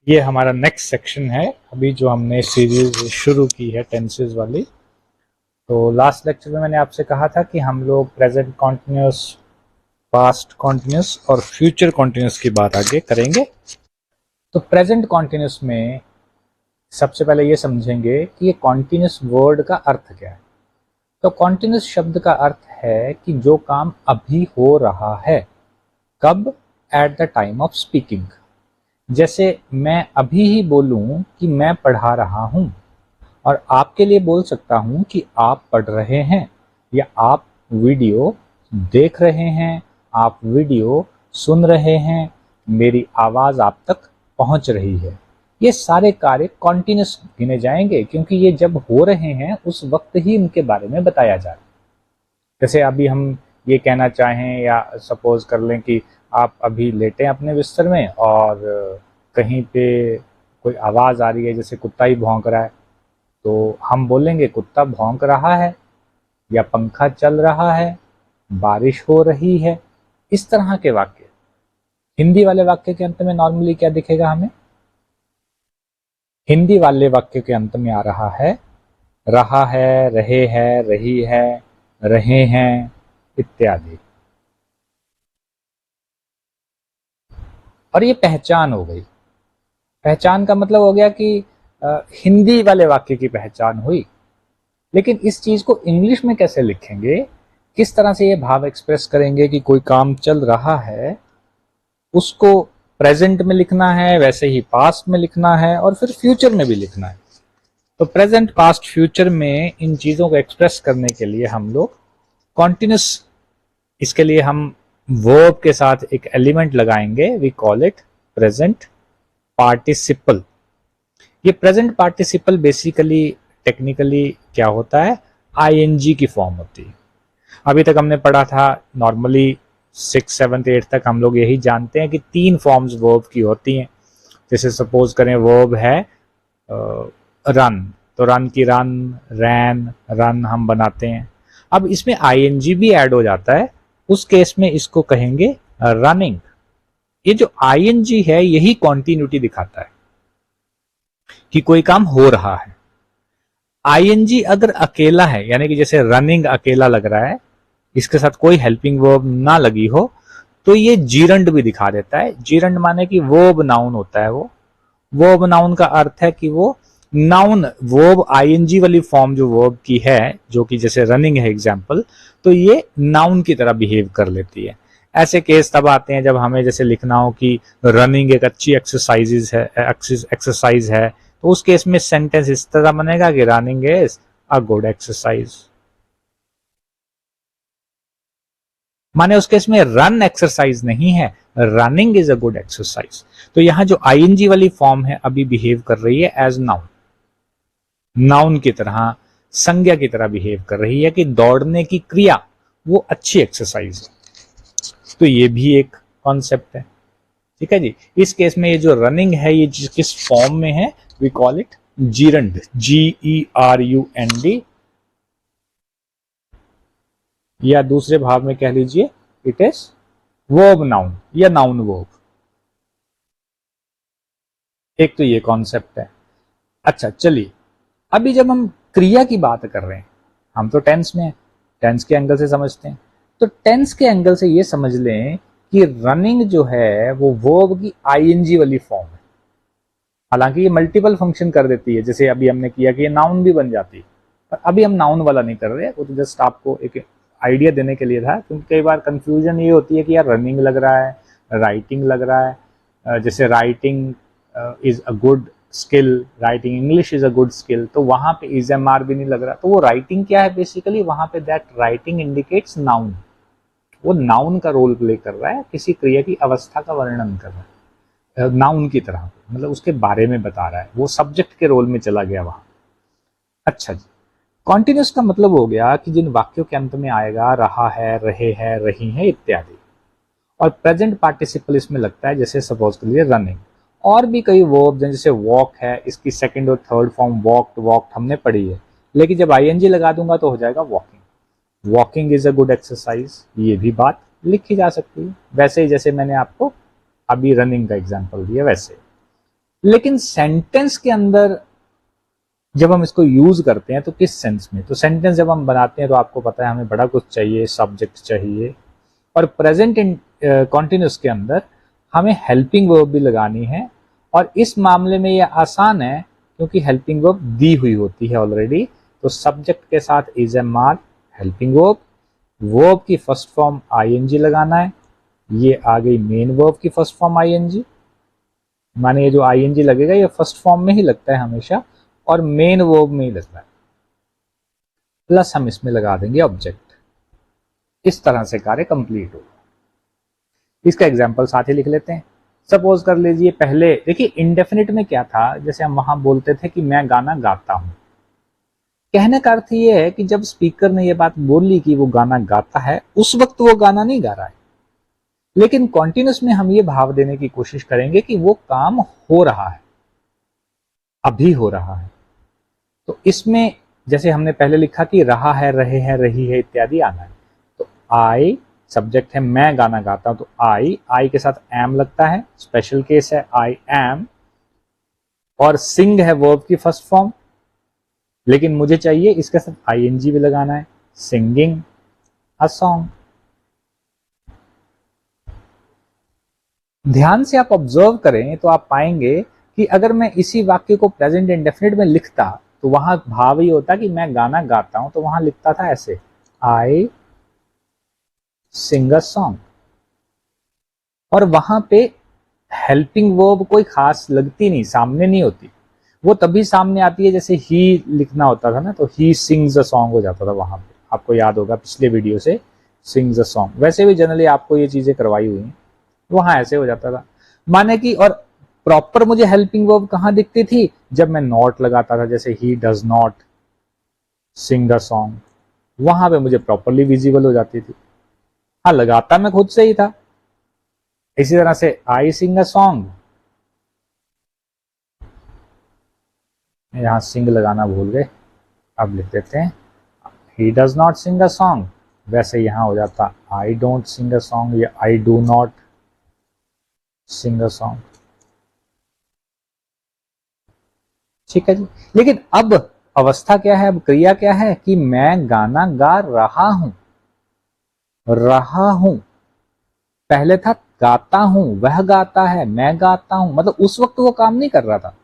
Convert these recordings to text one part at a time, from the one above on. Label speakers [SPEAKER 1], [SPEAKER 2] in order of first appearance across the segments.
[SPEAKER 1] ये हमारा next section है अभी जो हमने सीरीज शुरू की है टेंसेस वाली। तो लास्ट लेक्चर में मैंने आपसे कहा था कि हम लोग प्रेजेंट कॉन्टिन्यूस, पास्ट कॉन्टिन्यूस और फ्यूचर कॉन्टिन्यूस की बात आगे करेंगे। तो प्रेजेंट कॉन्टिन्यूस में सबसे पहले ये समझेंगे कि ये कॉन्टिन्यूस वर्ड का अर्थ क्या है। तो कॉन्टिन्यूस शब्द का अर्थ है कि जो काम अभी हो रहा है। कब? At the time of speaking. जैसे मैं अभी ही बोलूं कि मैं पढ़ा रहा हूं और आपके लिए बोल सकता हूं कि आप पढ़ रहे हैं या आप वीडियो देख रहे हैं, आप वीडियो सुन रहे हैं, मेरी आवाज आप तक पहुंच रही है। ये सारे कार्य कॉन्टिन्यूस गिने जाएंगे क्योंकि ये जब हो रहे हैं उस वक्त ही इनके बारे में बताया जा रहा है। जैसे अभी हम ये कहना चाहें या सपोज कर लें कि आप अभी लेटे हैं अपने बिस्तर में और कहीं पे कोई आवाज़ आ रही है, जैसे कुत्ता ही भौंक रहा है, तो हम बोलेंगे कुत्ता भौंक रहा है या पंखा चल रहा है, बारिश हो रही है। इस तरह के वाक्य। हिंदी वाले वाक्य के अंत में नॉर्मली क्या दिखेगा हमें? हिंदी वाले वाक्य के अंत में आ रहा है रहे है, रही है, रहे हैं इत्यादि। और ये पहचान हो गई। पहचान का मतलब हो गया कि हिंदी वाले वाक्य की पहचान हुई। लेकिन इस चीज को इंग्लिश में कैसे लिखेंगे, किस तरह से ये भाव एक्सप्रेस करेंगे कि कोई काम चल रहा है, उसको प्रेजेंट में लिखना है, वैसे ही पास्ट में लिखना है और फिर फ्यूचर में भी लिखना है। तो प्रेजेंट, पास्ट, फ्यूचर में इन चीजों को एक्सप्रेस करने के लिए हम लोग कॉन्टिन्यूस, इसके लिए हम वर्ब के साथ एक एलिमेंट लगाएंगे। We call it present participle. ये प्रेजेंट पार्टिसिपल बेसिकली टेक्निकली क्या होता है? आईएनजी की फॉर्म होती है। अभी तक हमने पढ़ा था नॉर्मली 6, 7, 8 तक हम लोग यही जानते हैं कि 3 फॉर्म्स वर्ब की होती हैं। जैसे सपोज करें वर्ब है रन, तो रन की रन, रैन, रन हम बनाते हैं। अब इसमें आईएनजी भी ऐड हो जाता है, उस केस में इसको कहेंगे रनिंग। ये जो आईएनजी है यही कॉन्टिन्यूटी दिखाता है कि कोई काम हो रहा है। आईएनजी अगर अकेला है, यानी कि जैसे रनिंग अकेला लग रहा है, इसके साथ कोई हेल्पिंग वर्ब ना लगी हो, तो ये जीरंड भी दिखा देता है। जीरंड माने कि वर्ब नाउन होता है। वो वर्ब नाउन का अर्थ है कि वो नाउन, वर्ब आईएनजी वाली फॉर्म जो वर्ब की है, जो कि जैसे रनिंग है एग्जाम्पल, तो ये नाउन की तरह बिहेव कर लेती है। ऐसे केस तब आते हैं जब हमें जैसे लिखना हो कि रनिंग एक अच्छी एक्सरसाइज है, तो उस केस में सेंटेंस इस तरह बनेगा कि running is a good exercise. माने उस केस में रन एक्सरसाइज नहीं है, running is a good exercise. तो यहां जो आईएनजी वाली फॉर्म है अभी बिहेव कर रही है एज नाउन, नाउन की तरह, संज्ञा की तरह बिहेव कर रही है कि दौड़ने की क्रिया वो अच्छी एक्सरसाइज है। तो ये भी एक कॉन्सेप्ट है। ठीक है जी। इस केस में ये जो रनिंग है ये किस फॉर्म में है? We call it gerund, GERUND। या दूसरे भाव में कह लीजिए इट इज वर्ब नाउन या नाउन वर्ब। एक तो ये कॉन्सेप्ट है। अच्छा चलिए, अभी जब हम क्रिया की बात कर रहे हैं, हम तो टेंस में हैं, टेंस के एंगल से समझते हैं। तो टेंस के एंगल से ये समझ लें कि रनिंग जो है वो वर्ब की आईएनजी वाली फॉर्म है। हालांकि ये मल्टीपल फंक्शन कर देती है, जैसे अभी हमने किया कि ये नाउन भी बन जाती है, पर अभी हम नाउन वाला नहीं कर रहे। वो तो जस्ट आपको एक आइडिया देने के लिए था, क्योंकि कई बार कंफ्यूजन ये होती है कि यार रनिंग लग रहा है, राइटिंग लग रहा है। जैसे writing is a good skill, writing English is a good skill, तो वहां पे इज एम आर भी नहीं लग रहा। तो वो राइटिंग क्या है बेसिकली? वहां पे दैट राइटिंग इंडिकेट्स नाउन, वो नाउन का रोल प्ले कर रहा है, किसी क्रिया की अवस्था का वर्णन कर रहा है नाउन की तरह, मतलब उसके बारे में बता रहा है, वो सब्जेक्ट के रोल में चला गया वहां। अच्छा जी, कॉन्टिन्यूस का मतलब हो गया कि जिन वाक्यों के अंत में आएगा रहा है, रहे हैं, रही है इत्यादि। और प्रेजेंट पार्टिसिपल इसमें लगता है, जैसे सपोज कर लीजिए रनिंग। और भी कई वर्ब जैसे वॉक है, इसकी सेकंड और थर्ड फॉर्म वॉक्ड, वॉक्ड हमने पढ़ी है, लेकिन जब आईएनजी लगा दूंगा तो हो जाएगा walking. Walking is a good exercise, ये भी बात लिखी जा सकती है। वैसे ही जैसे मैंने आपको अभी रनिंग का एग्जाम्पल दिया वैसे। लेकिन सेंटेंस के अंदर जब हम इसको यूज करते हैं तो किस सेंस में, तो सेंटेंस जब हम बनाते हैं तो आपको पता है हमें बड़ा कुछ चाहिए, सब्जेक्ट चाहिए, और प्रेजेंट कॉन्टिन्यूस के अंदर हमें हेल्पिंग वर्ब भी लगानी है। और इस मामले में यह आसान है क्योंकि हेल्पिंग वर्ब दी हुई होती है ऑलरेडी। तो सब्जेक्ट के साथ is am are helping verb, verb की फर्स्ट फॉर्म आईएनजी लगाना है। ये आ गई मेन वर्ब की फर्स्ट फॉर्म आईएनजी, माने ये जो आईएनजी लगेगा ये फर्स्ट फॉर्म में ही लगता है हमेशा और मेन वर्ब में ही लगता है, प्लस हम इसमें लगा देंगे ऑब्जेक्ट। इस तरह से कार्य कंप्लीट होगा। इसका एग्जाम्पल साथ ही लिख लेते हैं। सपोज कर लीजिए, पहले देखिए इंडेफिनिट में क्या था, जैसे हम वहां बोलते थे कि मैं गाना गाता हूं। कहने का अर्थ ये है कि जब स्पीकर ने ये बात बोली कि वो गाना गाता है, उस वक्त वो गाना नहीं गा रहा है, लेकिन कॉन्टिन्यूस में हम ये भाव देने की कोशिश करेंगे कि वो काम हो रहा है, अभी हो रहा है। तो इसमें जैसे हमने पहले लिखा कि रहा है, रहे हैं, रही है इत्यादि आना है। तो आई सब्जेक्ट है, मैं गाना गाता हूं, तो आई के साथ एम लगता है, स्पेशल केस है आई एम, और सिंग है वर्ब की फर्स्ट फॉर्म, लेकिन मुझे चाहिए इसके साथ आईएनजी भी लगाना है, सिंगिंग अ सॉन्ग। ध्यान से आप ऑब्जर्व करें तो आप पाएंगे कि अगर मैं इसी वाक्य को प्रेजेंट इंडेफिनिट में लिखता तो वहां भाव ही होता कि मैं गाना गाता हूं, तो वहां लिखता था ऐसे आई सिंग अ सॉन्ग, और वहां पे हेल्पिंग वर्ब कोई खास लगती नहीं, सामने नहीं होती। वो तभी सामने आती है जैसे ही लिखना होता था ना, तो ही सिंग्स अ सॉन्ग हो जाता था वहां पे, आपको याद होगा पिछले वीडियो से, सिंग्स अ सॉन्ग। वैसे भी जनरली आपको ये चीजें करवाई हुई हैं, वहां ऐसे हो जाता था। माने कि और प्रॉपर मुझे हेल्पिंग वर्ब कहां दिखती थी, जब मैं नॉट लगाता था, जैसे he does not sing a song, वहां पे मुझे प्रॉपरली विजिबल हो जाती थी। हाँ, लगाता मैं खुद से ही था। इसी तरह से आई सिंग अ सॉन्ग, यहां सिंग लगाना भूल गए, अब लिख देते हैं he does not sing a song. वैसे यहां हो जाता I don't sing a song या I do not sing a song. ठीक है जी। लेकिन अब अवस्था क्या है, अब क्रिया क्या है कि मैं गाना गा रहा हूं, रहा हूं। पहले था गाता हूं, वह गाता है, मैं गाता हूं, मतलब उस वक्त वो काम नहीं कर रहा था।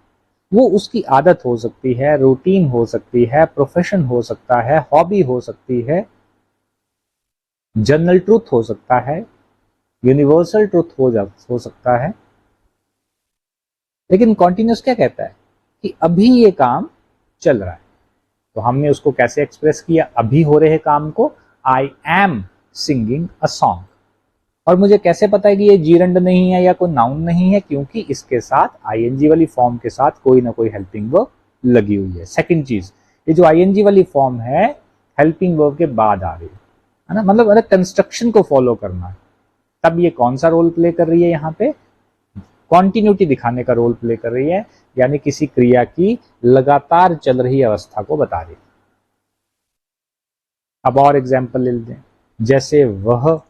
[SPEAKER 1] वो उसकी आदत हो सकती है, रूटीन हो सकती है, प्रोफेशन हो सकता है, हॉबी हो सकती है, जनरल ट्रूथ हो सकता है, यूनिवर्सल ट्रूथ हो सकता है। लेकिन कॉन्टिन्यूस क्या कहता है कि अभी ये काम चल रहा है। तो हमने उसको कैसे एक्सप्रेस किया, अभी हो रहे काम को, I am singing a song. और मुझे कैसे पता है कि ये जीरंड नहीं है या कोई नाउन नहीं है, क्योंकि इसके साथ आईएनजी वाली फॉर्म के साथ कोई ना कोई हेल्पिंग वर्ब लगी हुई है। सेकंड चीज, ये जो आईएनजी वाली फॉर्म है हेल्पिंग वर्ब के बाद आ रही है ना, मतलब अगर कंस्ट्रक्शन को फॉलो करना है, तब ये कौन सा रोल प्ले कर रही है, यहाँ पे कॉन्टिन्यूटी दिखाने का रोल प्ले कर रही है, यानी किसी क्रिया की लगातार चल रही अवस्था को बता रही है। अब और एग्जाम्पल ले लेते हैं, जैसे वह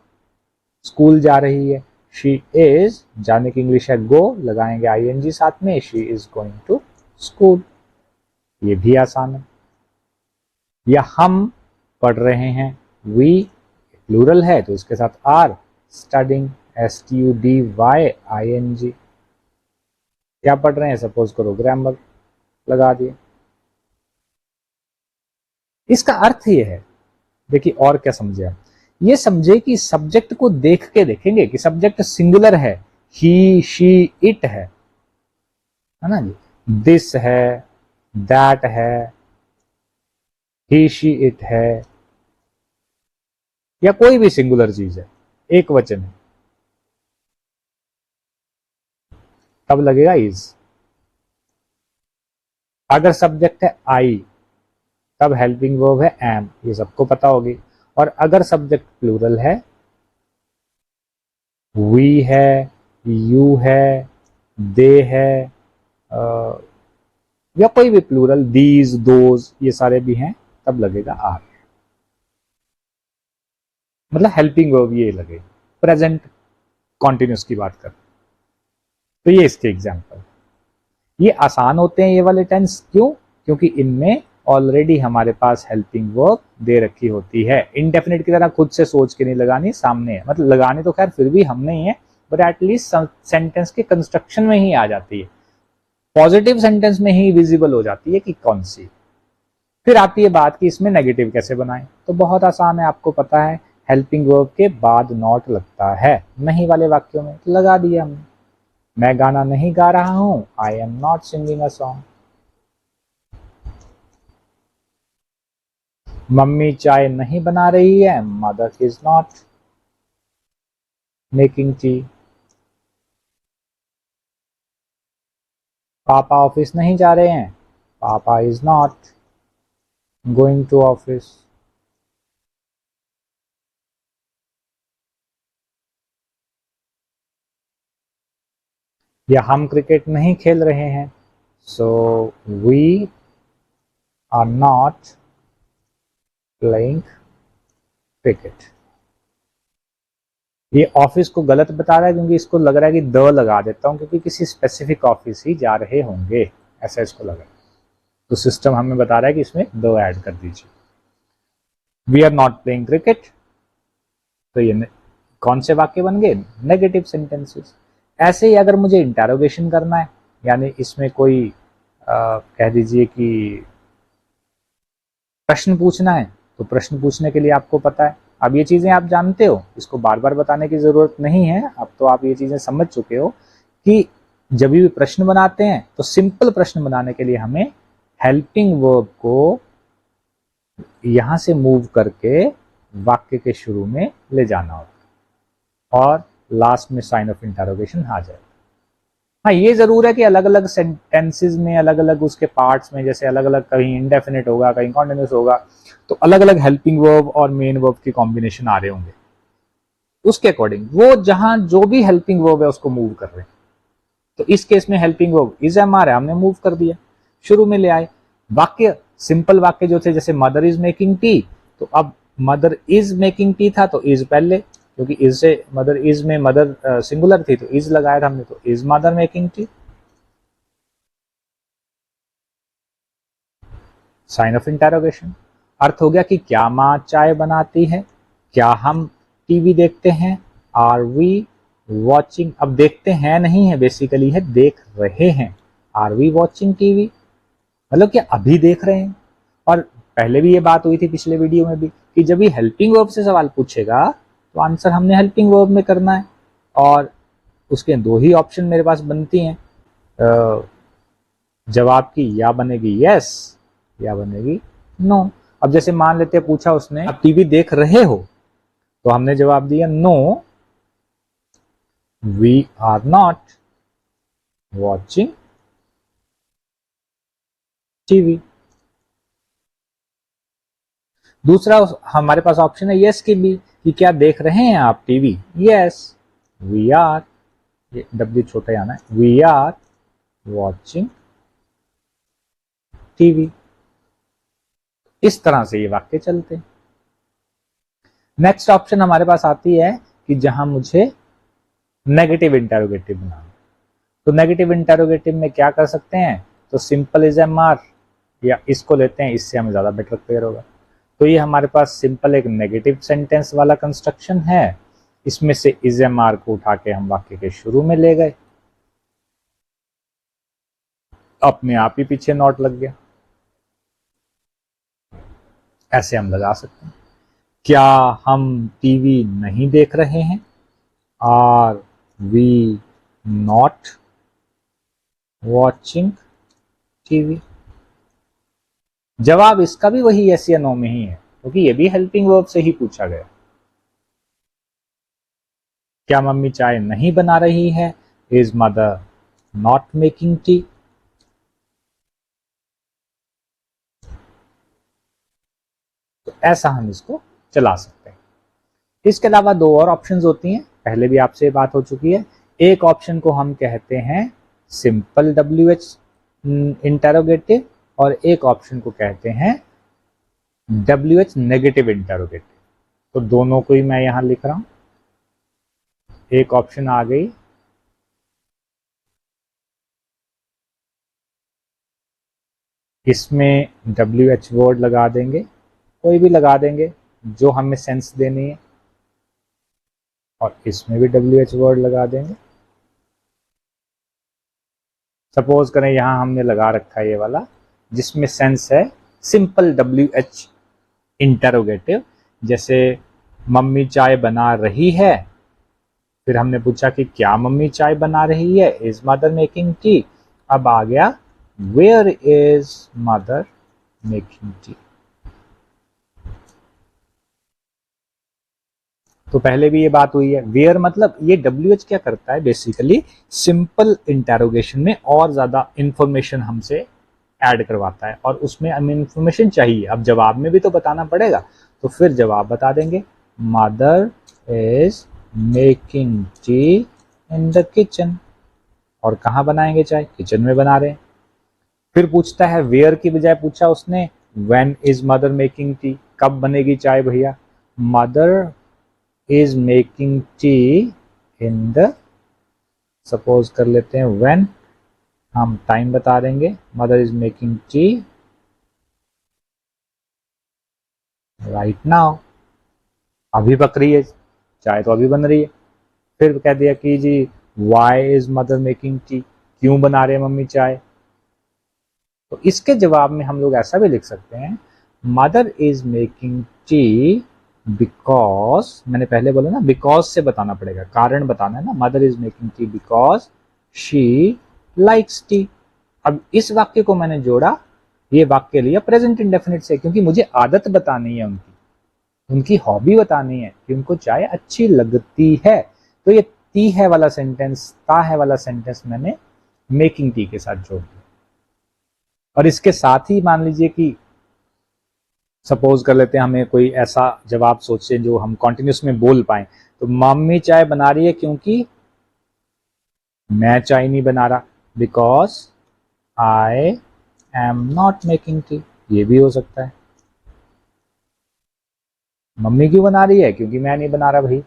[SPEAKER 1] स्कूल जा रही है, शी इज, जाने की इंग्लिश है गो, लगाएंगे आईएनजी साथ में, she is going to school. ये भी आसान है। या हम पढ़ रहे हैं, वी प्लूरल है तो इसके साथ आर, स्टडिंग, STUDY ING। क्या पढ़ रहे हैं, सपोज करो ग्रामर लगा दिए। इसका अर्थ ये है, देखिए और क्या समझे आप, ये समझे कि सब्जेक्ट को देख के देखेंगे कि सब्जेक्ट सिंगुलर है, ही शी इट है ना जी, दिस है, दैट है, ही शी इट है, या कोई भी सिंगुलर चीज है, एक वचन है, तब लगेगा इज। अगर सब्जेक्ट है आई, तब हेल्पिंग वर्ब है एम, ये सबको पता होगी। और अगर सब्जेक्ट प्लूरल है, वी है, यू है, दे है, या कोई भी प्लूरल, दीज, दोज, ये सारे भी हैं, तब लगेगा आर, मतलब हेल्पिंग वर्ब ये लगेगा। प्रेजेंट कॉन्टिन्यूस की बात कर, तो ये इसके एग्जाम्पल। ये आसान होते हैं ये वाले टेंस, क्यों? क्योंकि इनमें ऑलरेडी हमारे पास हेल्पिंग वर्ब दे रखी होती है। इनडेफिनिट की तरह खुद से सोच के नहीं लगानी, सामने है, मतलब लगानी तो खैर फिर भी हमने ही है, बट एटलीस्ट सेंटेंस के कंस्ट्रक्शन में ही आ जाती है, पॉजिटिव सेंटेंस में ही विजिबल हो जाती है कि कौन सी। फिर आती है बात कि इसमें नेगेटिव कैसे बनाएं, तो बहुत आसान है, आपको पता है हेल्पिंग वर्ब के बाद नॉट लगता है नहीं वाले वाक्यों में, तो लगा दिया हमने। मैं गाना नहीं गा रहा हूं, I am not singing a song. मम्मी चाय नहीं बना रही है, mother is not making tea. पापा ऑफिस नहीं जा रहे हैं, papa is not going to office. या हम क्रिकेट नहीं खेल रहे हैं, so we are not playing cricket. ये ऑफिस को गलत बता रहा है क्योंकि इसको लग रहा है कि द लगा देता हूं, क्योंकि किसी स्पेसिफिक ऑफिस ही जा रहे होंगे, ऐसा इसको लग रहा है। तो सिस्टम हमें बता रहा है कि इसमें द ऐड कर दीजिए। We are not playing cricket, तो ये कौन से वाक्य बन गए? Negative sentences. ऐसे ही अगर मुझे इंटरोगेशन करना है, यानी इसमें कोई कह दीजिए कि प्रश्न पूछना है, तो प्रश्न पूछने के लिए आपको पता है, अब ये चीजें आप जानते हो, इसको बार बार बताने की जरूरत नहीं है, अब तो आप ये चीजें समझ चुके हो कि जब भी प्रश्न बनाते हैं तो सिंपल प्रश्न बनाने के लिए हमें हेल्पिंग वर्ब को यहां से मूव करके वाक्य के शुरू में ले जाना होगा और लास्ट में साइन ऑफ इंटरोगेशन आ जाए। हाँ, ये जरूर है कि अलग अलग सेंटेंसेस में अलग अलग उसके पार्ट्स में, जैसे अलग अलग कहीं इंडेफिनिट होगा, कहीं कॉन्टिन्यूस होगा, तो अलग अलग हेल्पिंग वर्ब और मेन वर्ब के कॉम्बिनेशन आ रहे होंगे, उसके अकॉर्डिंग वो जहां जो भी हेल्पिंग वर्ब है उसको मूव कर रहे हैं। तो इस केस में helping verb is am are है, हमने मूव कर दिया, शुरू में ले आए। वाक्य सिंपल वाक्य जो थे, जैसे मदर इज मेकिंग टी, तो अब मदर इज मेकिंग टी था तो इज पहले, क्योंकि इज से मदर इज में मदर सिंगुलर थी तो इज लगाया था हमने, तो is mother making tea. Sign of interrogation. अर्थ हो गया कि क्या माँ चाय बनाती है, क्या हम टीवी देखते हैं, आर वी वॉचिंग। अब देखते हैं नहीं है, बेसिकली है देख रहे हैं, आर वी वॉचिंग टीवी, मतलब कि अभी देख रहे हैं। और पहले भी ये बात हुई थी पिछले वीडियो में भी कि जब ये हेल्पिंग वर्ब से सवाल पूछेगा तो आंसर हमने हेल्पिंग वर्ब में करना है, और उसके दो ही ऑप्शन मेरे पास बनती हैं, जवाब की या बनेगी यस या बनेगी नो। अब जैसे मान लेते पूछा उसने, आप टीवी देख रहे हो, तो हमने जवाब दिया no, we are not watching TV. दूसरा हमारे पास ऑप्शन है यस की भी, कि क्या देख रहे हैं आप टीवी, यस वी आर, ये डब्ल्यू छोटा ही आना है, वी आर वॉचिंग टीवी। इस तरह से ये वाक्य चलते हैं। नेक्स्ट ऑप्शन हमारे पास आती है कि जहां मुझे नेगेटिव इंटरोगेटिव बनाना, तो नेगेटिव इंटरोगेटिव में क्या कर सकते हैं, तो सिंपल इज एम आर, या इसको लेते हैं, इससे हमें ज्यादा बेटर क्लियर होगा। तो ये हमारे पास सिंपल एक नेगेटिव सेंटेंस वाला कंस्ट्रक्शन है, इसमें से इज एम आर को उठा के हम वाक्य के शुरू में ले गए, अपने आप ही पीछे नॉट लग गया। ऐसे हम लगा सकते हैं, क्या हम टीवी नहीं देख रहे हैं, are we not watching TV. जवाब इसका भी वही यस या नो में ही है, क्योंकि ये भी हेल्पिंग वर्ब से ही पूछा गया। क्या मम्मी चाय नहीं बना रही है, is mother not making tea. तो ऐसा हम इसको चला सकते हैं। इसके अलावा दो और ऑप्शंस होती हैं, पहले भी आपसे बात हो चुकी है। एक ऑप्शन को हम कहते हैं सिंपल डब्ल्यू एच इंटरोगेटिव, और एक ऑप्शन को कहते हैं डब्ल्यू एच नेगेटिव इंटरोगेटिव। तो दोनों को ही मैं यहां लिख रहा हूं। एक ऑप्शन आ गई इसमें WH वर्ड लगा देंगे, कोई भी लगा देंगे जो हमें सेंस देनी है, और इसमें भी WH वर्ड लगा देंगे। सपोज करें यहां हमने लगा रखा है ये वाला, जिसमें सेंस है सिंपल WH इंटरोगेटिव। जैसे मम्मी चाय बना रही है, फिर हमने पूछा कि क्या मम्मी चाय बना रही है, इज मदर मेकिंग टी। अब आ गया where is mother making tea. तो पहले भी ये बात हुई है, वेयर मतलब ये WH क्या करता है, बेसिकली सिंपल इंटेरोगेशन में और ज्यादा इंफॉर्मेशन हमसे ऐड करवाता है, और उसमें हमें इंफॉर्मेशन चाहिए। अब जवाब में भी तो बताना पड़ेगा, तो फिर जवाब बता देंगे, mother is making tea in the kitchen. और कहाँ बनाएंगे चाय, किचन में बना रहे हैं। फिर पूछता है, वेयर की बजाय पूछा उसने when is mother making T, कब बनेगी चाय भैया। Mother is making tea in the, suppose कर लेते हैं व्हेन, हम टाइम बता देंगे, mother is making tea right now, अभी पक रही है चाय, तो अभी बन रही है। फिर कह दिया कि जी why is mother making tea, क्यों बना रहे हैं मम्मी चाय। तो इसके जवाब में हम लोग ऐसा भी लिख सकते हैं, mother is making tea because, मैंने पहले बोला ना बिकॉज से बताना पड़ेगा, कारण बताना है ना, mother is making tea because she likes T. अब इस वाक्य को मैंने जोड़ा, ये वाक्य लिया प्रेजेंट इंडेफिनिट से, क्योंकि मुझे आदत बतानी है उनकी हॉबी बतानी है कि उनको चाय अच्छी लगती है। तो ये टी है वाला सेंटेंस, ता है वाला सेंटेंस मैंने मेकिंग टी के साथ जोड़ दिया। और इसके साथ ही मान लीजिए कि सपोज कर लेते हैं हमें कोई ऐसा जवाब सोचे जो हम कॉन्टिन्यूस में बोल पाए। तो मम्मी चाय बना रही है क्योंकि मैं चाय नहीं बना रहा, because I am not making tea, ये भी हो सकता है। मम्मी क्यों बना रही है, क्योंकि मैं नहीं बना रहा भाई।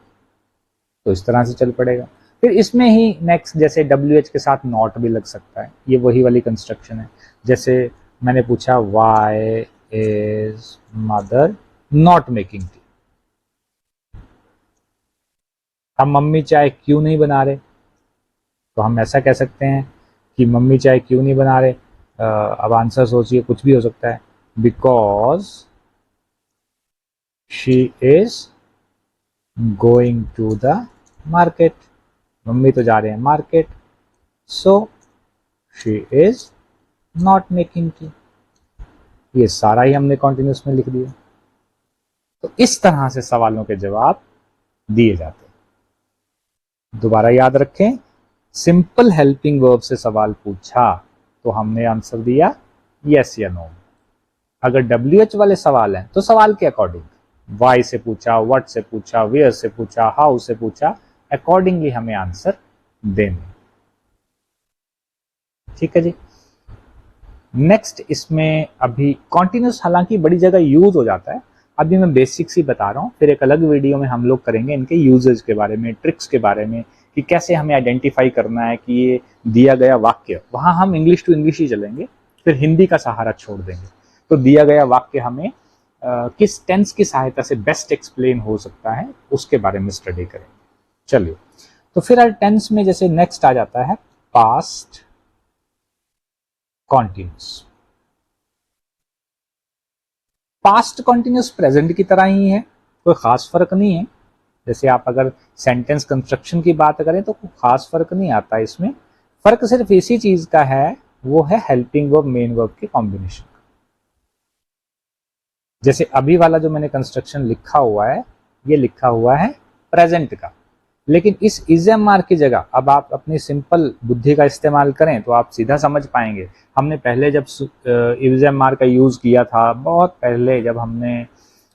[SPEAKER 1] तो इस तरह से चल पड़ेगा। फिर इसमें ही नेक्स्ट जैसे WH के साथ नॉट भी लग सकता है, ये वही वाली कंस्ट्रक्शन है। जैसे मैंने पूछा why is mother not making tea, हम मम्मी चाय क्यों नहीं बना रहे, तो हम ऐसा कह सकते हैं कि मम्मी चाय क्यों नहीं बना रहे। अब आंसर सोचिए, कुछ भी हो सकता है, because she is going to the market, मम्मी तो जा रहे हैं market, so she is not making tea. ये सारा ही हमने कॉन्टिन्यूस में लिख दिया। तो इस तरह से सवालों के जवाब दिए जाते हैं। दोबारा याद रखें, सिंपल हेल्पिंग वर्ब से सवाल पूछा तो हमने आंसर दिया यस या नो। अगर WH वाले सवाल हैं तो सवाल के अकॉर्डिंग, वाई से पूछा, व्हाट से पूछा, वेयर से पूछा, हाउ से पूछा, अकॉर्डिंगली हमें आंसर देने। ठीक है जी। नेक्स्ट इसमें अभी कॉन्टिन्यूस हालांकि बड़ी जगह यूज हो जाता है, अभी मैं बेसिक्स ही बता रहा हूँ। फिर एक अलग वीडियो में हम लोग करेंगे इनके यूजेज के बारे में, ट्रिक्स के बारे में, कि कैसे हमें आइडेंटिफाई करना है कि ये दिया गया वाक्य, वहां हम इंग्लिश टू इंग्लिश ही चलेंगे, फिर हिंदी का सहारा छोड़ देंगे। तो दिया गया वाक्य हमें किस टेंस की सहायता से बेस्ट एक्सप्लेन हो सकता है, उसके बारे में स्टडी करेंगे। चलिए, तो फिर टेंस में जैसे नेक्स्ट आ जाता है past continuous. Past continuous present की तरह ही है, कोई खास फर्क नहीं है। जैसे आप अगर सेंटेंस कंस्ट्रक्शन की बात करें तो कोई खास फर्क नहीं आता इसमें। फर्क सिर्फ इसी चीज का है, वो है हेल्पिंग वर्ब मेन वर्ब के कॉम्बिनेशन का। जैसे अभी वाला जो मैंने कंस्ट्रक्शन लिखा हुआ है, ये लिखा हुआ है प्रेजेंट का, लेकिन इस इजएमआर की जगह अब आप अपनी सिंपल बुद्धि का इस्तेमाल करें तो आप सीधा समझ पाएंगे। हमने पहले जब इजएमआर का यूज किया था, बहुत पहले जब हमने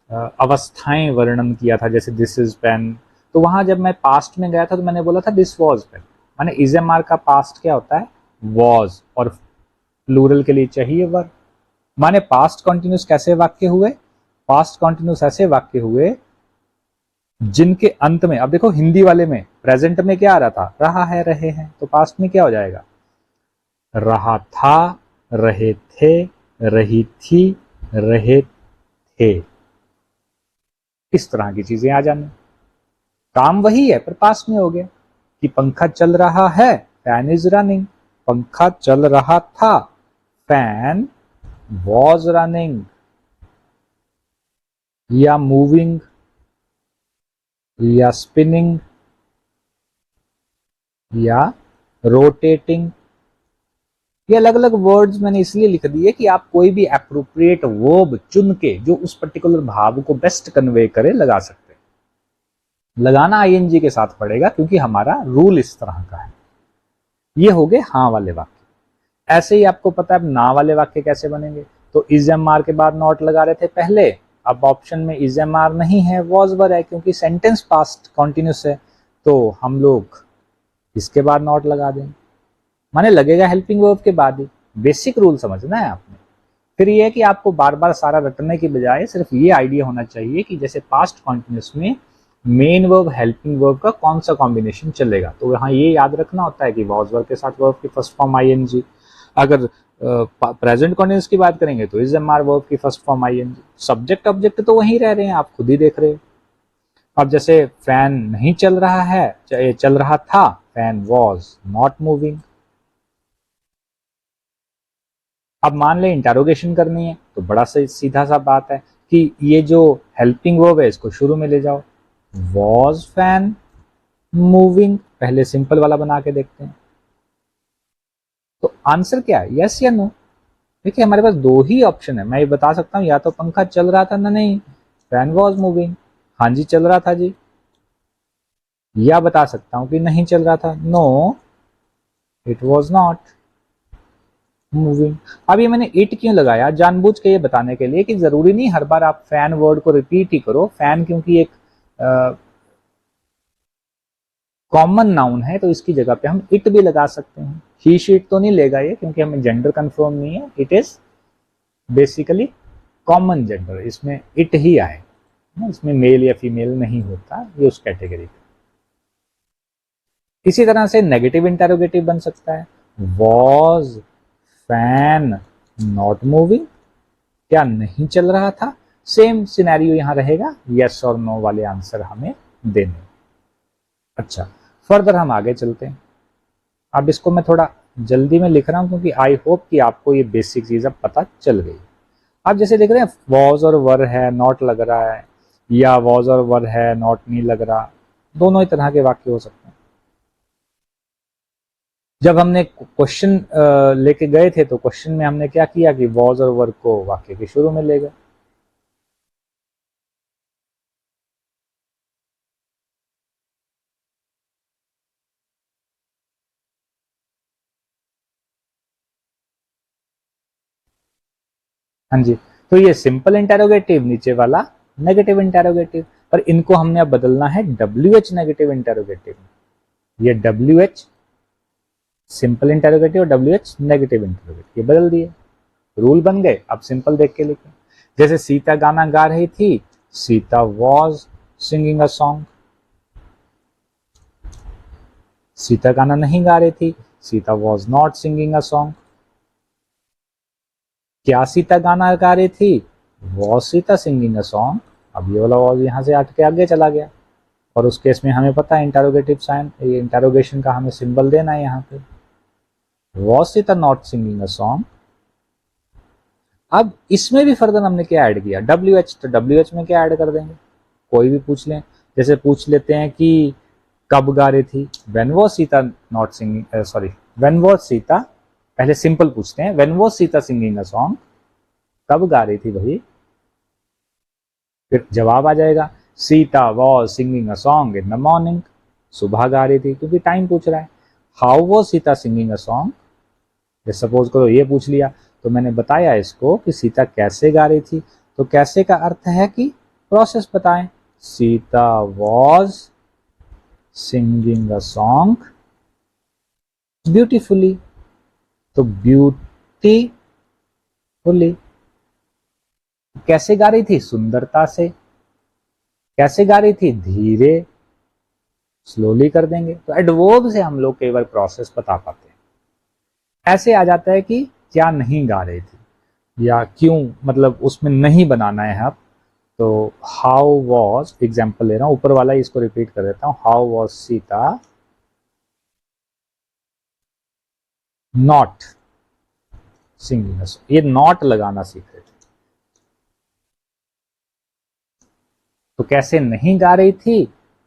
[SPEAKER 1] अवस्थाएं वर्णन किया था, जैसे दिस इज पेन, तो वहां जब मैं पास्ट में गया था तो मैंने बोला था दिस वॉज पेन। माने इजएमआर का पास्ट क्या होता है, वॉज, और प्लूरल के लिए चाहिए वर्ब। माने पास्ट कॉन्टिन्यूस कैसे वाक्य हुए, पास्ट कॉन्टिन्यूस ऐसे वाक्य हुए जिनके अंत में, अब देखो हिंदी वाले में प्रेजेंट में क्या आ रहा था, रहा है, रहे हैं, तो पास्ट में क्या हो जाएगा, रहा था, रहे थे, रही थी, रहे थे, इस तरह की चीजें आ जानी। काम वही है पर पास्ट में हो गया कि पंखा चल रहा है, फैन इज रनिंग, पंखा चल रहा था, फैन वॉज रनिंग, या मूविंग, या स्पिनिंग, या रोटेटिंग। ये अलग अलग वर्ड्स मैंने इसलिए लिख दिए कि आप कोई भी एप्रोप्रिएट वर्ब चुन के जो उस पर्टिकुलर भाव को बेस्ट कन्वे करे लगा सकते हैं। लगाना आईएनजी के साथ पड़ेगा क्योंकि हमारा रूल इस तरह का है। ये हो गए हाँ वाले वाक्य। ऐसे ही आपको पता है अब ना वाले वाक्य कैसे बनेंगे। तो इज एम आर के बाद नॉट लगा रहे थे पहले, अब ऑप्शन में इज एम आर नहीं है, वॉज वर है, क्योंकि सेंटेंस पास्ट कॉन्टिन्यूस है तो हम लोग इसके बाद नॉट लगा देंगे, माने लगेगा हेल्पिंग वर्ब के बाद ही। बेसिक रूल समझना है आपने। फिर ये है कि आपको बार बार सारा रटने की बजाय सिर्फ ये आइडिया होना चाहिए कि जैसे पास्ट कॉन्टिन्यूस में मेन वर्ब हेल्पिंग वर्ब का कौन सा कॉम्बिनेशन चलेगा। तो यहाँ ये याद रखना होता है कि वॉज वर्ब के साथ वर्ब की फर्स्ट फॉर्म आईएनजी। अगर प्रेजेंट कॉन्टिन्यूस की बात करेंगे तो इज एम आर वर्ब की first form ING. Subject object तो वहीं रह रहे हैं, आप खुद ही देख रहे हो। अब जैसे फैन नहीं चल रहा है, चल रहा था, फैन वॉज नॉट मूविंग। अब मान ले इंटरोगेशन करनी है तो बड़ा सीधा सा बात है कि ये जो हेल्पिंग वर्ब है इसको शुरू में ले जाओ, वॉज फैन मूविंग, पहले सिंपल वाला बना के देखते हैं। तो आंसर क्या है, यस या नो। देखिए हमारे पास दो ही ऑप्शन है, मैं ये बता सकता हूँ या तो पंखा चल रहा था ना, नहीं, फैन वॉज मूविंग, हाँ जी चल रहा था जी, या बता सकता हूं कि नहीं चल रहा था, no it was not moving. अब ये मैंने इट क्यों लगाया, जानबूझ के ये बताने के लिए कि जरूरी नहीं हर बार आप फैन वर्ड को रिपीट ही करो। फैन क्योंकि एक कॉमन नाउन है तो इसकी जगह पे हम इट भी लगा सकते हैं। ही शीट तो नहीं लेगा ये क्योंकि हमें जेंडर कंफर्म नहीं है, it is basically common gender, इसमें इट ही आए, इसमें मेल या फीमेल नहीं होता, ये उस कैटेगरी का। इसी तरह से नेगेटिव इंटेरोगेटिव बन सकता है, वॉज फैन नॉट मूविंग, क्या नहीं चल रहा था। सेम सिनेरियो यहां रहेगा, यस और नो वाले आंसर हमें देने। अच्छा फर्दर हम आगे चलते हैं। अब इसको मैं थोड़ा जल्दी में लिख रहा हूं क्योंकि आई होप कि आपको ये बेसिक चीज अब पता चल गई। आप जैसे देख रहे हैं वॉज और वर है, नॉट लग रहा है, या वॉज और वर है, नॉट नहीं लग रहा, दोनों ही तरह के वाक्य हो सकते हैं। जब हमने क्वेश्चन लेके गए थे तो क्वेश्चन में हमने क्या किया कि वॉज और वर को वाक्य के शुरू में ले गए। हाँ जी, तो ये सिंपल इंटेरोगेटिव, नीचे वाला नेगेटिव इंटेरोगेटिव, पर इनको हमने अब बदलना है WH नेगेटिव इंटेरोगेटिव। ये WH सिंपल इंटेरोगेटिव और WH नेगेटिव इंटेरोगेटिव ये बदल दिए, रूल बन गए। अब सिंपल देख के लिखें। जैसे सीता गाना गा रही थी, Sita was singing a song. Sita गाना नहीं गा रही थी, Sita was not singing a song. क्या सीता गाना गा रही थी, was Sita singing a song. अब ये वाला वॉज यहां से हट के आगे चला गया, और उस केस में हमें पता है इंटरोगेटिव साइन, ये इंटरोगेशन का हमें सिंबल देना है यहाँ पे, was Sita not singing a song. अब इसमें भी फर्दर हमने क्या ऐड किया, WH, तो WH में क्या ऐड कर देंगे, कोई भी पूछ लें। जैसे पूछ लेते हैं कि कब गा रही थी, when was Sita not singing, sorry when was Sita, पहले सिंपल पूछते हैं, when was Sita singing a song, कब गा रही थी भाई। फिर जवाब आ जाएगा, Sita was singing a song in the morning, सुबह गा रही थी, क्योंकि टाइम पूछ रहा है। How was Sita singing a song, suppose करो ये पूछ लिया तो मैंने बताया इसको कि सीता कैसे गा रही थी, तो कैसे का अर्थ है कि प्रोसेस बताएं। Sita was singing a song beautifully, तो ब्यूटीफुली कैसे गा रही थी, सुंदरता से। कैसे गा रही थी, धीरे, स्लोली कर देंगे। तो एडवर्ब से हम लोग कई बार प्रोसेस बता पाते हैं। ऐसे आ जाता है कि क्या नहीं गा रही थी, या क्यों, मतलब उसमें नहीं बनाना है अब। तो हाउ वॉज, एग्जाम्पल ले रहा हूं, ऊपर वाला इसको रिपीट कर देता हूं, how was Sita not singing. ये नॉट लगाना सीख रहे थे, तो कैसे नहीं गा रही थी,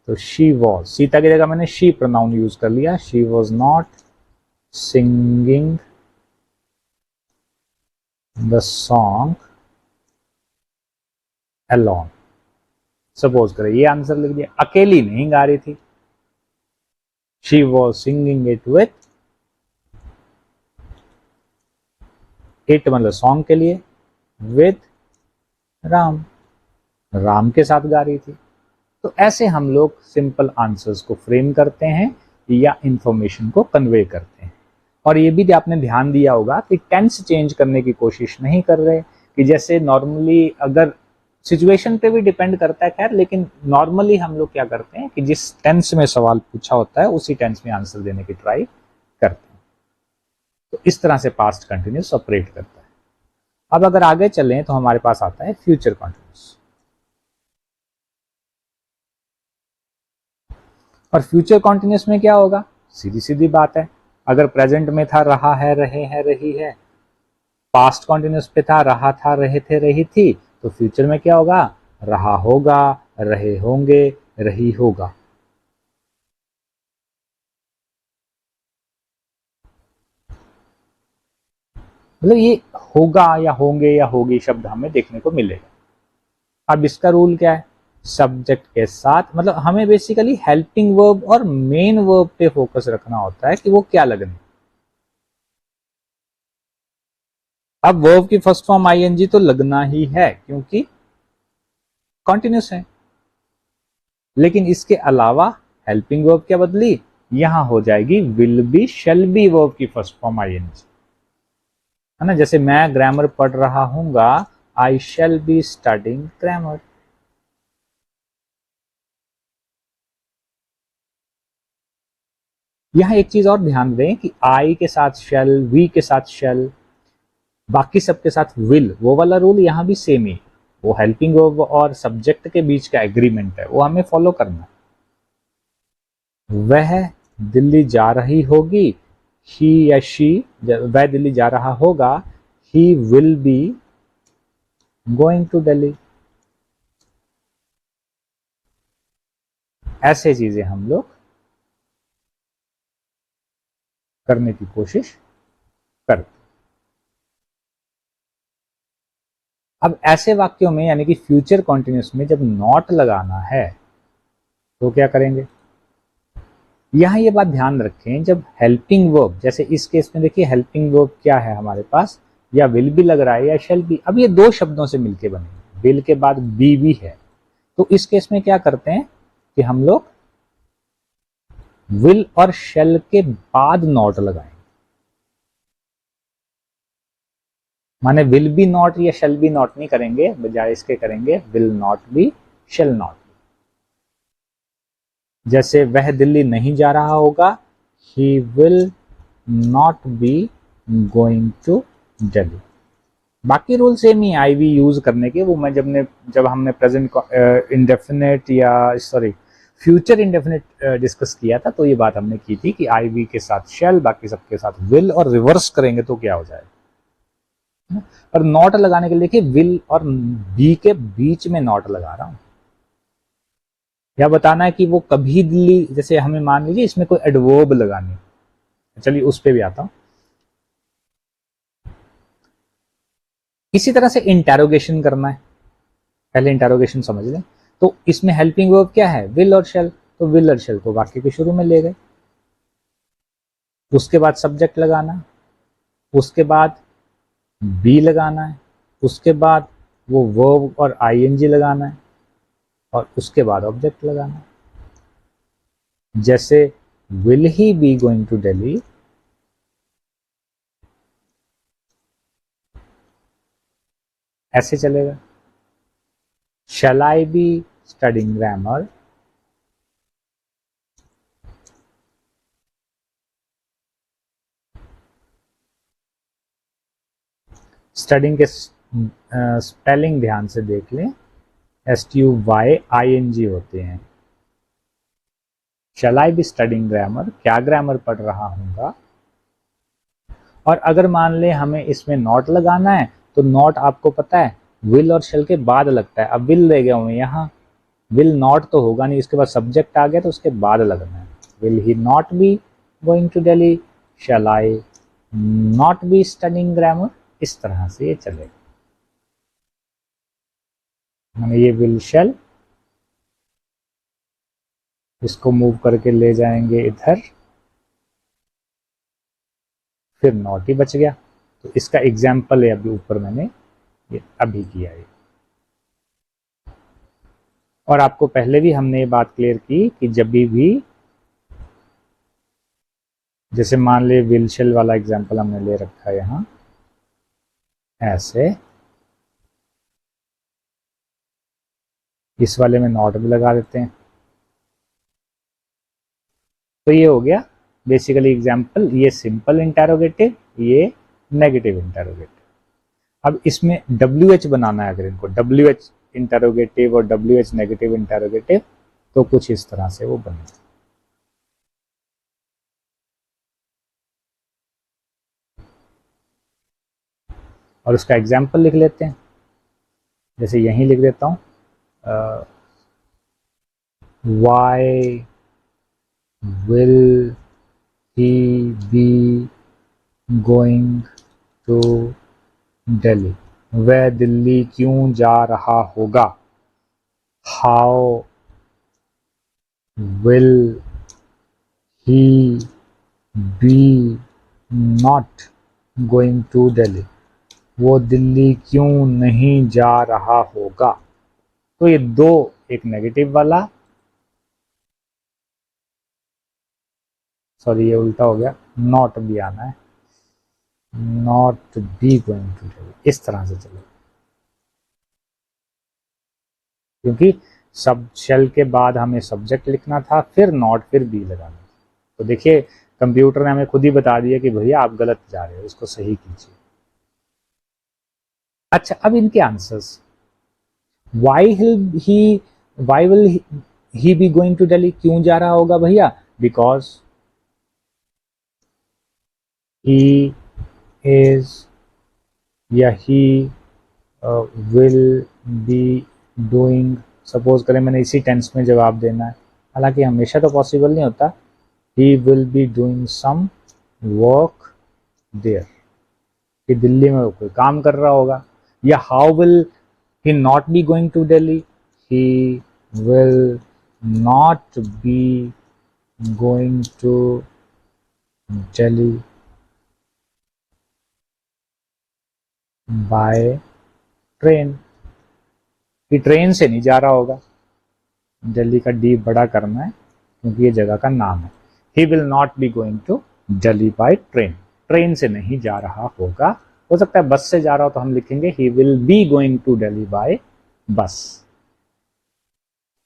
[SPEAKER 1] तो शी वॉज, सीता की जगह मैंने शी प्रोनाउन यूज कर लिया, she was not singing the song alone. Suppose करें ये आंसर लिख दिया, अकेली नहीं गा रही थी, she was singing it with, it मतलब सॉन्ग के लिए, विथ राम, राम के साथ गा रही थी। तो ऐसे हम लोग सिंपल आंसर्स को फ्रेम करते हैं या इंफॉर्मेशन को कन्वे करते हैं। और ये भी आपने ध्यान दिया होगा कि टेंस चेंज करने की कोशिश नहीं कर रहे, कि जैसे नॉर्मली, अगर सिचुएशन पे भी डिपेंड करता है खैर, लेकिन नॉर्मली हम लोग क्या करते हैं कि जिस टेंस में सवाल पूछा होता है उसी टेंस में आंसर देने की ट्राई करते हैं। तो इस तरह से पास्ट कंटिन्यूस ऑपरेट करता है। अब अगर आगे चलें तो हमारे पास आता है फ्यूचर कंटिन्यूस। और फ्यूचर कॉन्टिन्यूस में क्या होगा, सीधी सीधी बात है, अगर प्रेजेंट में था रहा है, रहे हैं, रही है, पास्ट कॉन्टिन्यूस पे था रहा था, रहे थे, रही थी, तो फ्यूचर में क्या होगा, रहा होगा, रहे होंगे, रही होगा। मतलब ये होगा या होंगे या होगी शब्द हमें देखने को मिलेगा। अब इसका रूल क्या है, सब्जेक्ट के साथ, मतलब हमें बेसिकली हेल्पिंग वर्ब और मेन वर्ब पे फोकस रखना होता है कि वो क्या लगने। अब वर्ब की फर्स्ट फॉर्म आईएनजी तो लगना ही है क्योंकि कॉन्टिन्यूस है, लेकिन इसके अलावा हेल्पिंग वर्ब क्या बदली, यहां हो जाएगी will be shall be verb की फर्स्ट फॉर्म आईएनजी, है ना। जैसे मैं ग्रामर पढ़ रहा हूंगा, I shall be studying grammar. यहां एक चीज और ध्यान दें कि आई के साथ शेल, वी के साथ शेल, बाकी सबके साथ विल, वो वाला रूल यहां भी सेम ही, वो हेल्पिंग वर्ब और सब्जेक्ट के बीच का एग्रीमेंट है, वो हमें फॉलो करना है। वह दिल्ली जा रही होगी, ही या शी, वह दिल्ली जा रहा होगा, he will be going to Delhi. ऐसे चीजें हम लोग करने की कोशिश करते। अब ऐसे वाक्यों में यानी कि फ्यूचर कॉन्टिन्यूस में जब नॉट लगाना है तो क्या करेंगे, यहां ये बात ध्यान रखें, जब हेल्पिंग वर्ब, जैसे इस केस में देखिए हेल्पिंग वर्ब क्या है हमारे पास, या विल बी लग रहा है या शेल बी, अब ये दो शब्दों से मिलके बने, विल के बाद बी भी है, तो इस केस में क्या करते हैं कि हम लोग विल और शेल के बाद नॉट लगाएंगे, माने विल बी नॉट या शेल बी नॉट नहीं करेंगे, बजाय इसके करेंगे will not be, shall not be. जैसे वह दिल्ली नहीं जा रहा होगा, he will not be going to Delhi. बाकी रूल सेम ही, आई वी यूज करने के, वो मैं जब हमने प्रेजेंट इंडेफिनेट या सॉरी फ्यूचर इंडेफिनेट डिस्कस किया था, तो ये बात हमने की थी कि आई वी के साथ शेल, बाकी सबके साथ विल, और रिवर्स करेंगे तो क्या हो जाएगा। और नॉट लगाने के लिए देखिए विल और बी के बीच में नॉट लगा रहा हूं, या बताना है कि वो कभी दिल्ली, जैसे हमें मान लीजिए इसमें कोई एडवर्ब लगानी, चलिए उस पर भी आता हूं। इसी तरह से इंटेरोगेशन करना है, पहले इंटेरोगेशन समझ लें। तो इसमें हेल्पिंग वर्ब क्या है, विल और शेल, तो विल और शेल को वाक्य के शुरू में ले गए, उसके बाद सब्जेक्ट लगाना, उसके बाद बी लगाना है, उसके बाद वो वर्ब और आईएनजी लगाना है, और उसके बाद ऑब्जेक्ट लगाना है। जैसे will he be going to Delhi, ऐसे चलेगा। Shall I be studying grammar, studying के स्पेलिंग ध्यान से देख लें, STUYING होते हैं। Shall I be studying grammar, क्या ग्रामर पढ़ रहा हूँगा। और अगर मान लें हमें इसमें नॉट लगाना है तो नॉट आपको पता है विल और शैल के बाद लगता है। अब विल ले गया हूँ यहाँ, विल नॉट तो होगा नहीं, इसके बाद सब्जेक्ट आ गया तो उसके बाद लगना है। Will he not be going to Delhi, shall I not be studying grammar, इस तरह से ये चलेगा। हमें ये विल शैल, इसको मूव करके ले जाएंगे इधर, फिर नॉट ही बच गया। तो इसका एग्जाम्पल है अभी ऊपर मैंने ये अभी किया है। और आपको पहले भी हमने ये बात क्लियर की कि जब भी जैसे मान ले विल शैल वाला एग्जाम्पल हमने ले रखा है यहां, ऐसे इस वाले में नॉट भी लगा देते हैं। तो ये हो गया बेसिकली एग्जाम्पल, ये सिंपल इंटेरोगेटिव, ये नेगेटिव इंटेरोगेटिव। अब इसमें WH बनाना है, अगर इनको WH इंटेरोगेटिव और WH नेगेटिव इंटेरोगेटिव, तो कुछ इस तरह से वो बनेगा। और उसका एग्जाम्पल लिख लेते हैं, जैसे यहीं लिख देता हूं, why will he be going to Delhi, वह दिल्ली क्यों जा रहा होगा। how will he be not going to Delhi, वो दिल्ली क्यों नहीं जा रहा होगा। तो ये दो, एक नेगेटिव वाला, सॉरी ये उल्टा हो गया, नॉट भी आना है, not be going to Delhi, इस तरह से चलो, क्योंकि सब शेल के बाद हमें सब्जेक्ट लिखना था, फिर नॉट, फिर बी लगाना था। तो देखिए कंप्यूटर ने हमें खुद ही बता दिया कि भैया आप गलत जा रहे हो, इसको सही कीजिए। अच्छा, अब इनके answers, why will he be going to Delhi, क्यों जा रहा होगा भैया, बिकॉज ही इज या he will be doing, suppose करें मैंने इसी टेंस में जवाब देना है, हालांकि हमेशा तो पॉसिबल नहीं होता। He will be doing some work there, कि दिल्ली में वो कोई काम कर रहा होगा। या how will he not be going to Delhi, he will not be going to Delhi by train, कि ट्रेन से नहीं जा रहा होगा। दिल्ली का डी बड़ा करना है क्योंकि ये जगह का नाम है। He will not be going to Delhi by train, train से नहीं जा रहा होगा। हो सकता है बस से जा रहा हो तो हम लिखेंगे he will be going to Delhi by bus.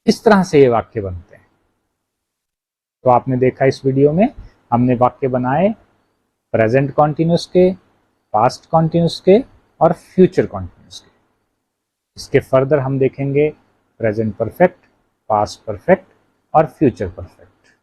[SPEAKER 1] इस तरह से ये वाक्य बनते हैं। तो आपने देखा इस वीडियो में हमने वाक्य बनाए प्रेजेंट कॉन्टिन्यूस के, पास्ट कॉन्टिन्यूस के और फ्यूचर कॉन्टिन्यूस के। इसके फर्दर हम देखेंगे प्रेजेंट परफेक्ट, पास्ट परफेक्ट और फ्यूचर परफेक्ट।